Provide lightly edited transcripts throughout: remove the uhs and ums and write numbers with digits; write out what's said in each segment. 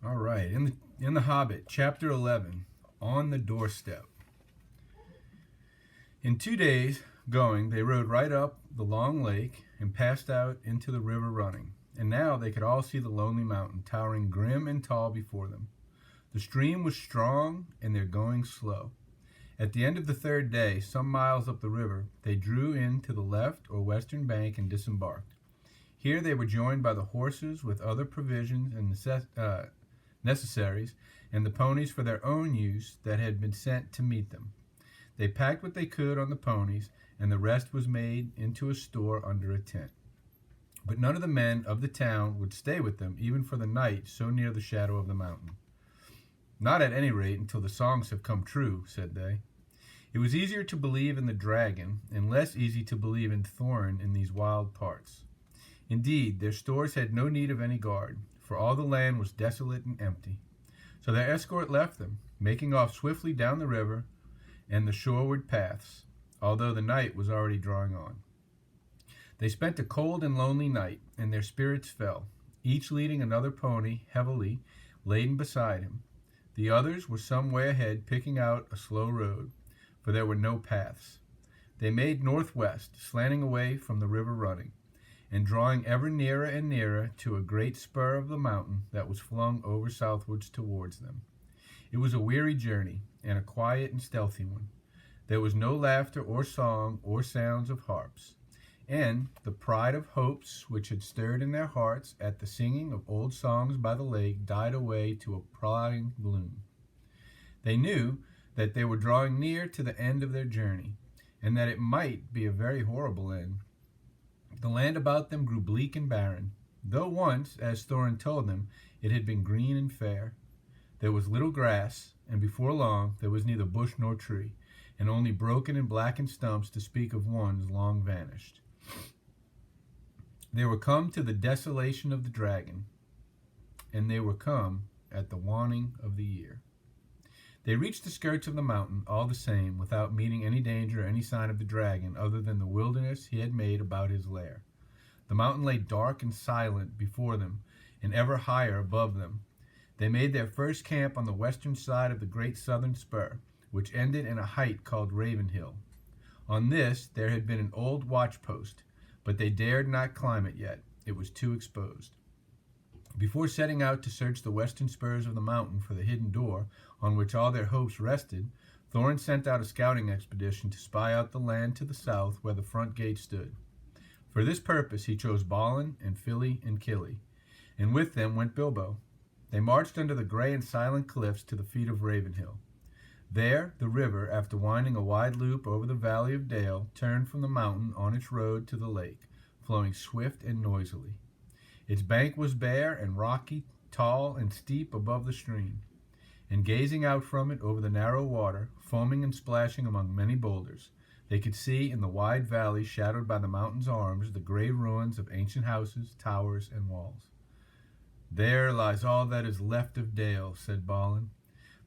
All right, in the Hobbit, chapter 11, on the doorstep. In 2 days going, they rode right up the long lake and passed out into the river running. And now they could all see the lonely mountain towering grim and tall before them. The stream was strong and their going slow. At the end of the third day, some miles up the river, they drew in to the left or western bank and disembarked. Here they were joined by the horses with other provisions and necessaries, and the ponies for their own use that had been sent to meet them. They packed what they could on the ponies, and the rest was made into a store under a tent. But none of the men of the town would stay with them, even for the night, so near the shadow of the mountain. Not at any rate until the songs have come true, said they. It was easier to believe in the dragon, and less easy to believe in Thorin in these wild parts. Indeed, their stores had no need of any guard, for all the land was desolate and empty. So their escort left them, making off swiftly down the river and the shoreward paths, although the night was already drawing on. They spent a cold and lonely night, and their spirits fell, each leading another pony heavily laden beside him. The others were some way ahead, picking out a slow road, for there were no paths. They made northwest, slanting away from the river running, and drawing ever nearer and nearer to a great spur of the mountain that was flung over southwards towards them. It was a weary journey, and a quiet and stealthy one. There was no laughter or song or sounds of harps, and the pride of hopes which had stirred in their hearts at the singing of old songs by the lake died away to a plodding gloom. They knew that they were drawing near to the end of their journey, and that it might be a very horrible end. The land about them grew bleak and barren, though once, as Thorin told them, it had been green and fair. There was little grass, and before long there was neither bush nor tree, and only broken and blackened stumps to speak of ones long vanished. They were come to the desolation of the dragon, and they were come at the waning of the year. They reached the skirts of the mountain, all the same, without meeting any danger or any sign of the dragon, other than the wilderness he had made about his lair. The mountain lay dark and silent before them, and ever higher above them. They made their first camp on the western side of the great southern spur, which ended in a height called Raven Hill. On this there had been an old watch-post, but they dared not climb it yet. It was too exposed. Before setting out to search the western spurs of the mountain for the hidden door, on which all their hopes rested, Thorin sent out a scouting expedition to spy out the land to the south where the front gate stood. For this purpose he chose Balin and Fili and Kili, and with them went Bilbo. They marched under the gray and silent cliffs to the feet of Ravenhill. There, the river, after winding a wide loop over the valley of Dale, turned from the mountain on its road to the lake, flowing swift and noisily. Its bank was bare and rocky, tall and steep above the stream, and gazing out from it over the narrow water, foaming and splashing among many boulders, they could see in the wide valley shadowed by the mountain's arms the gray ruins of ancient houses, towers, and walls. "There lies all that is left of Dale," said Balin.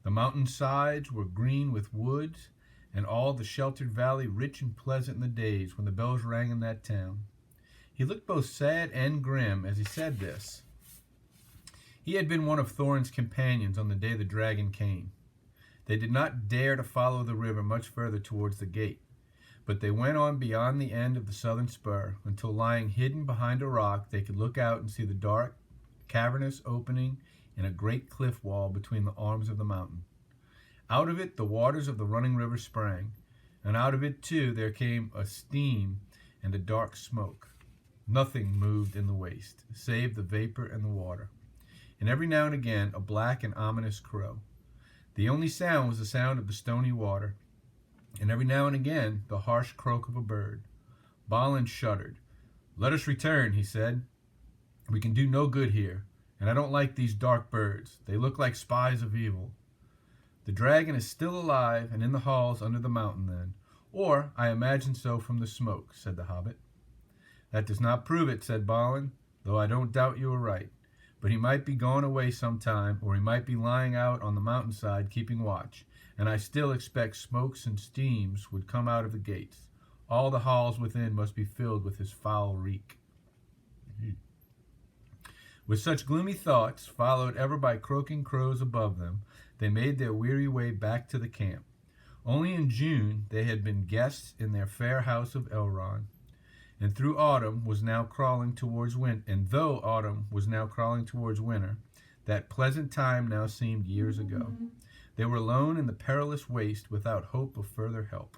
The mountain sides were green with woods, and all the sheltered valley rich and pleasant in the days when the bells rang in that town. He looked both sad and grim as he said this. He had been one of Thorin's companions on the day the dragon came. They did not dare to follow the river much further towards the gate, but they went on beyond the end of the southern spur, until lying hidden behind a rock they could look out and see the dark, cavernous opening in a great cliff wall between the arms of the mountain. Out of it the waters of the running river sprang, and out of it too there came a steam and a dark smoke. Nothing moved in the waste, save the vapor and the water, and every now and again a black and ominous crow. The only sound was the sound of the stony water, and every now and again the harsh croak of a bird. Balin shuddered. "Let us return," he said. "We can do no good here, and I don't like these dark birds. They look like spies of evil." "The dragon is still alive and in the halls under the mountain then, or I imagine so from the smoke," said the hobbit. "That does not prove it," said Balin, "though I don't doubt you are right. But he might be gone away some time, or he might be lying out on the mountainside keeping watch, and I still expect smokes and steams would come out of the gates. All the halls within must be filled with his foul reek." With such gloomy thoughts, followed ever by croaking crows above them, they made their weary way back to the camp. Only in June they had been guests in their fair house of Elrond, and through autumn was now crawling towards winter. And though autumn was now crawling towards winter, that pleasant time now seemed years ago. They were alone in the perilous waste, without hope of further help.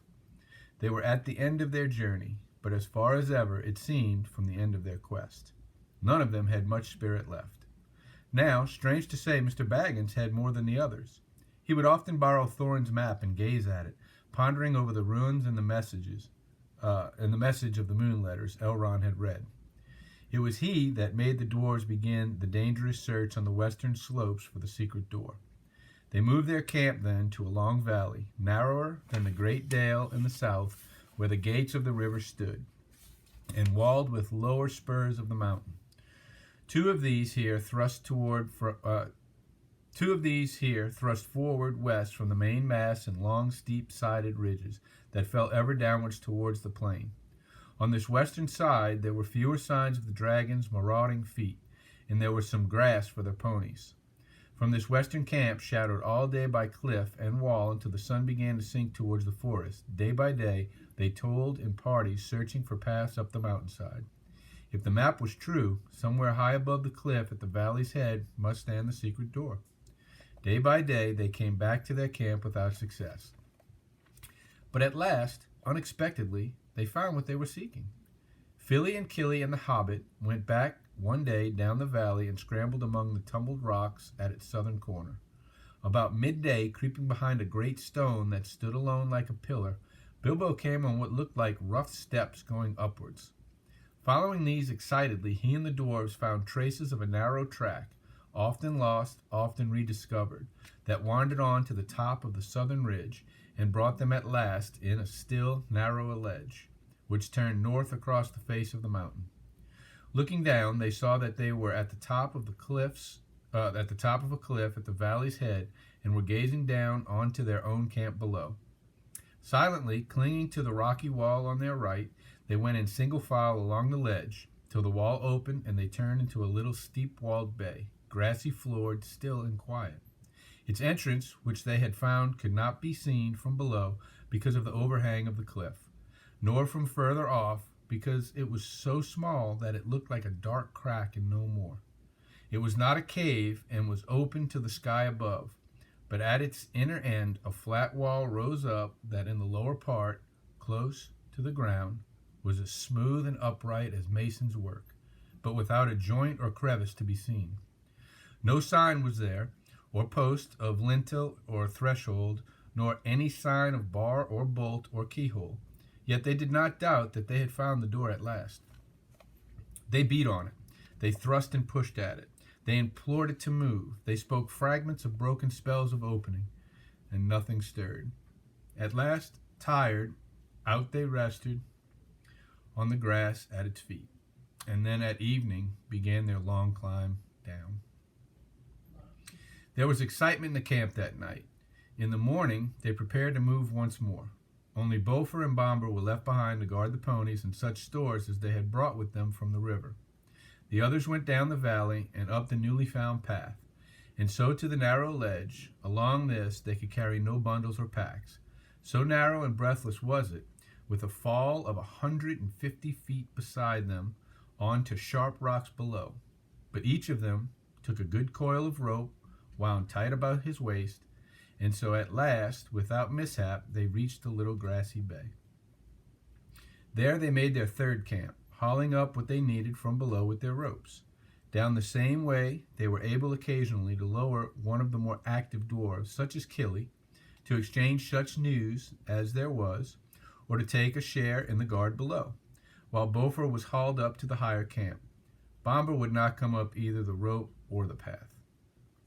They were at the end of their journey, but as far as ever, it seemed, from the end of their quest. None of them had much spirit left. Now, strange to say, Mr. Baggins had more than the others. He would often borrow Thorin's map and gaze at it, pondering over the ruins and the message of the moon letters Elrond had read. It was he that made the dwarves begin the dangerous search on the western slopes for the secret door. They moved their camp then to a long valley, narrower than the great dale in the south, where the gates of the river stood, and walled with lower spurs of the mountain. Two of these here thrust forward west from the main mass in long, steep-sided ridges that fell ever downwards towards the plain. On this western side there were fewer signs of the dragons' marauding feet, and there was some grass for their ponies. From this western camp, shadowed all day by cliff and wall until the sun began to sink towards the forest, day by day they toiled in parties searching for paths up the mountainside. If the map was true, somewhere high above the cliff at the valley's head must stand the secret door. Day by day they came back to their camp without success. But at last, unexpectedly, they found what they were seeking. Philly and Killy and the Hobbit went back one day down the valley and scrambled among the tumbled rocks at its southern corner. About midday, creeping behind a great stone that stood alone like a pillar, Bilbo came on what looked like rough steps going upwards. Following these excitedly, he and the dwarves found traces of a narrow track, often lost, often rediscovered, that wandered on to the top of the southern ridge and brought them at last in a still narrower ledge, which turned north across the face of the mountain. Looking down, they saw that they were at the top of a cliff at the valley's head, and were gazing down onto their own camp below. Silently, clinging to the rocky wall on their right, they went in single file along the ledge, till the wall opened and they turned into a little steep-walled bay, grassy-floored, still and quiet. Its entrance, which they had found, could not be seen from below because of the overhang of the cliff, nor from further off because it was so small that it looked like a dark crack and no more. It was not a cave and was open to the sky above, but at its inner end a flat wall rose up that in the lower part, close to the ground, was as smooth and upright as mason's work, but without a joint or crevice to be seen. No sign was there, or post of lintel or threshold, nor any sign of bar or bolt or keyhole. Yet they did not doubt that they had found the door at last. They beat on it. They thrust and pushed at it. They implored it to move. They spoke fragments of broken spells of opening, and nothing stirred. At last, tired, out they rested on the grass at its feet, and then at evening began their long climb down. There was excitement in the camp that night. In the morning, they prepared to move once more. Only Beaufort and Bomber were left behind to guard the ponies and such stores as they had brought with them from the river. The others went down the valley and up the newly found path, and so to the narrow ledge. Along this they could carry no bundles or packs. So narrow and breathless was it, with a fall of 150 feet beside them on to sharp rocks below. But each of them took a good coil of rope, wound tight about his waist, and so at last, without mishap, they reached the little grassy bay. There they made their third camp, hauling up what they needed from below with their ropes. Down the same way, they were able occasionally to lower one of the more active dwarves, such as Killy, to exchange such news as there was, or to take a share in the guard below, while Beaufort was hauled up to the higher camp. Bomber would not come up either the rope or the path.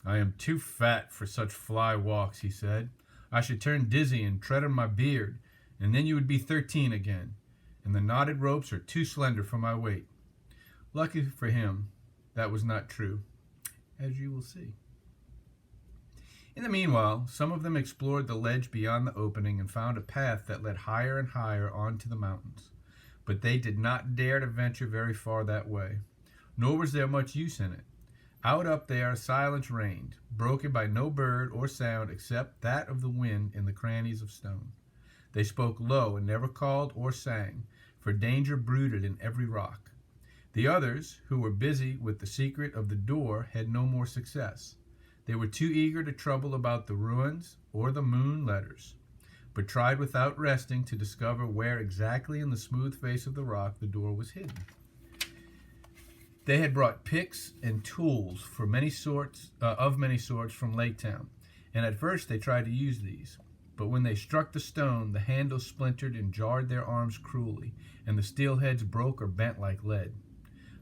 "I am too fat for such fly walks," he said. "I should turn dizzy and tread on my beard, and then you would be 13 again, and the knotted ropes are too slender for my weight." Lucky for him, that was not true, as you will see. In the meanwhile, some of them explored the ledge beyond the opening and found a path that led higher and higher on to the mountains. But they did not dare to venture very far that way, nor was there much use in it. Out up there silence reigned, broken by no bird or sound except that of the wind in the crannies of stone. They spoke low and never called or sang, for danger brooded in every rock. The others, who were busy with the secret of the door, had no more success. They were too eager to trouble about the ruins or the moon letters, but tried without resting to discover where exactly in the smooth face of the rock the door was hidden. They had brought picks and tools for many sorts from Lake Town, and at first they tried to use these. But when they struck the stone, the handles splintered and jarred their arms cruelly, and the steel heads broke or bent like lead.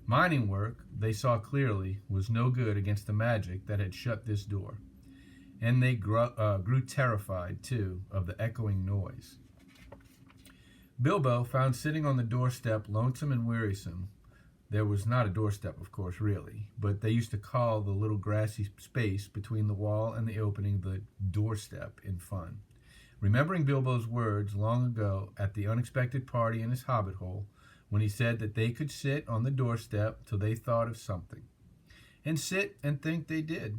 Mining work, they saw clearly, was no good against the magic that had shut this door. And they grew terrified, too, of the echoing noise. Bilbo found sitting on the doorstep lonesome and wearisome. There was not a doorstep, of course, really, but they used to call the little grassy space between the wall and the opening the doorstep in fun. Remembering Bilbo's words long ago at the unexpected party in his hobbit hole, when he said that they could sit on the doorstep till they thought of something. And sit and think they did,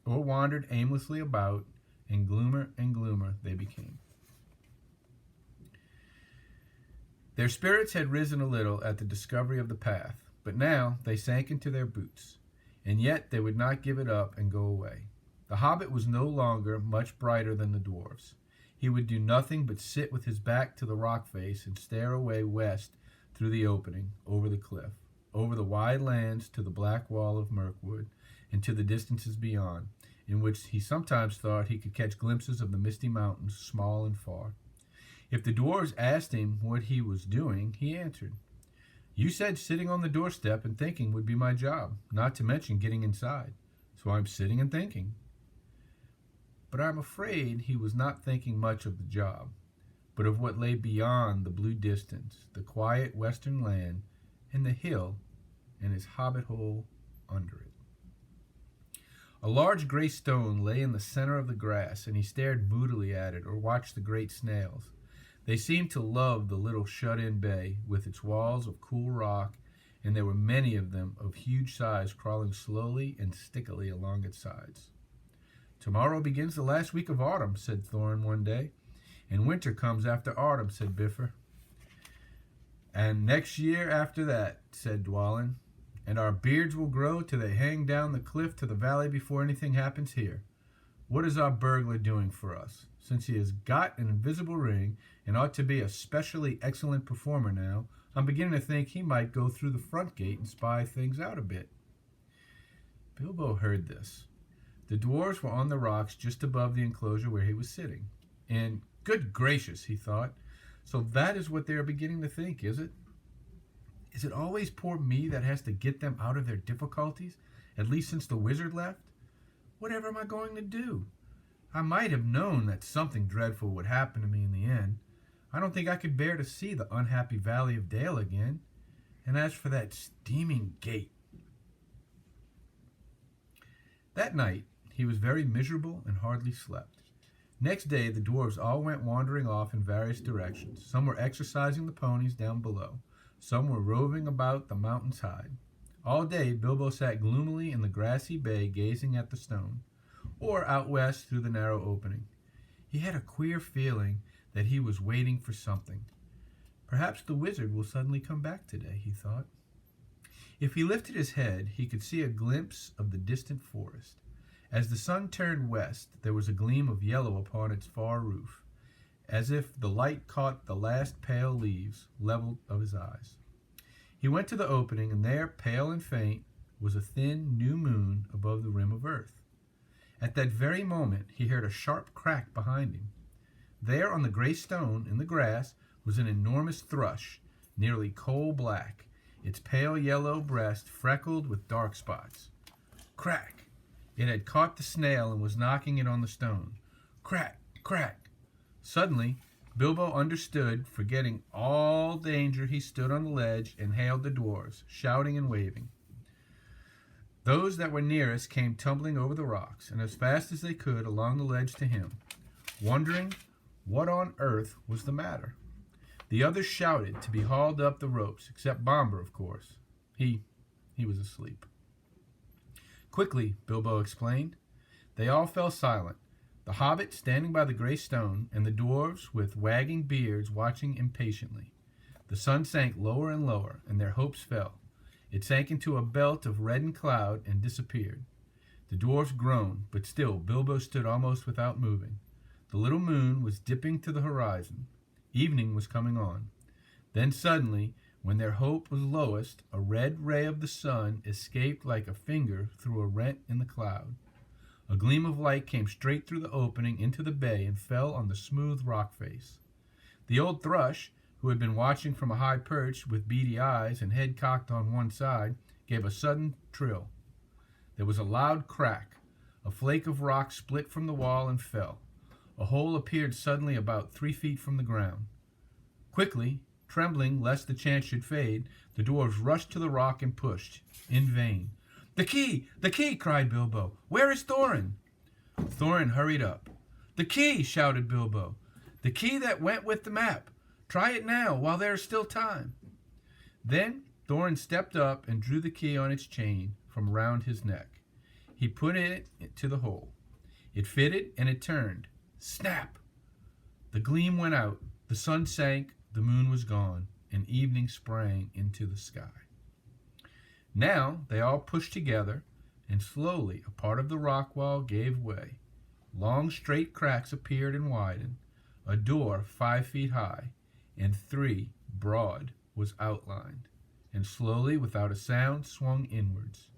or wandered aimlessly about, and gloomer they became. Their spirits had risen a little at the discovery of the path, but now they sank into their boots, and yet they would not give it up and go away. The hobbit was no longer much brighter than the dwarfs. He would do nothing but sit with his back to the rock face and stare away west through the opening, over the cliff, over the wide lands to the black wall of Mirkwood, and to the distances beyond, in which he sometimes thought he could catch glimpses of the misty mountains, small and far. If the dwarves asked him what he was doing, he answered, "You said sitting on the doorstep and thinking would be my job, not to mention getting inside. So I'm sitting and thinking." But I'm afraid he was not thinking much of the job, but of what lay beyond the blue distance, the quiet western land, and the hill, and his hobbit hole under it. A large gray stone lay in the center of the grass, and he stared moodily at it or watched the great snails. They seemed to love the little shut-in bay with its walls of cool rock, and there were many of them of huge size crawling slowly and stickily along its sides. "Tomorrow begins the last week of autumn," said Thorin one day. "And winter comes after autumn," said Bifur. "And next year after that," said Dwalin. "And our beards will grow till they hang down the cliff to the valley before anything happens here. What is our burglar doing for us? Since he has got an invisible ring and ought to be a specially excellent performer now, I'm beginning to think he might go through the front gate and spy things out a bit." Bilbo heard this. The dwarves were on the rocks just above the enclosure where he was sitting. And, good gracious, he thought, so that is what they are beginning to think, is it? Is it always poor me that has to get them out of their difficulties, at least since the wizard left? Whatever am I going to do? I might have known that something dreadful would happen to me in the end. I don't think I could bear to see the unhappy Valley of Dale again. And as for that steaming gate. That night, he was very miserable and hardly slept. Next day, the dwarves all went wandering off in various directions. Some were exercising the ponies down below. Some were roving about the mountain's hide. All day, Bilbo sat gloomily in the grassy bay gazing at the stone, or out west through the narrow opening. He had a queer feeling that he was waiting for something. Perhaps the wizard will suddenly come back today, he thought. If he lifted his head, he could see a glimpse of the distant forest. As the sun turned west, there was a gleam of yellow upon its far roof, as if the light caught the last pale leaves leveled of his eyes. He went to the opening, and there, pale and faint, was a thin new moon above the rim of earth. At that very moment, he heard a sharp crack behind him. There, on the gray stone in the grass, was an enormous thrush, nearly coal-black, its pale yellow breast freckled with dark spots. Crack! It had caught the snail and was knocking it on the stone. Crack! Crack! Suddenly, Bilbo understood. Forgetting all danger, he stood on the ledge and hailed the dwarves, shouting and waving. Those that were nearest came tumbling over the rocks, and as fast as they could along the ledge to him, wondering what on earth was the matter. The others shouted to be hauled up the ropes, except Bombur, of course. He was asleep. Quickly, Bilbo explained. They all fell silent, the hobbit standing by the grey stone, and the dwarves with wagging beards watching impatiently. The sun sank lower and lower, and their hopes fell. It sank into a belt of reddened cloud and disappeared. The dwarfs groaned, but still Bilbo stood almost without moving. The little moon was dipping to the horizon. Evening was coming on. Then suddenly, when their hope was lowest, a red ray of the sun escaped like a finger through a rent in the cloud. A gleam of light came straight through the opening into the bay and fell on the smooth rock face. The old thrush, who had been watching from a high perch with beady eyes and head cocked on one side, gave a sudden trill. There was a loud crack. A flake of rock split from the wall and fell. A hole appeared suddenly about 3 feet from the ground. Quickly, trembling lest the chance should fade, the dwarves rushed to the rock and pushed. In vain. "The key! The key!" cried Bilbo. "Where is Thorin?" Thorin hurried up. "The key!" shouted Bilbo. "The key that went with the map. Try it now, while there is still time." Then Thorin stepped up and drew the key on its chain from round his neck. He put it to the hole. It fitted and it turned. Snap! The gleam went out. The sun sank. The moon was gone, and evening sprang into the sky. Now they all pushed together, and slowly a part of the rock wall gave way. Long straight cracks appeared and widened. A door 5 feet high and 3 broad was outlined, and slowly, without a sound, swung inwards.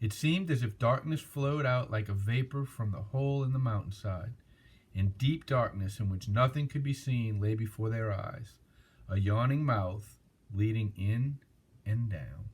It seemed as if darkness flowed out like a vapor from the hole in the mountainside, and deep darkness in which nothing could be seen lay before their eyes, a yawning mouth leading in and down.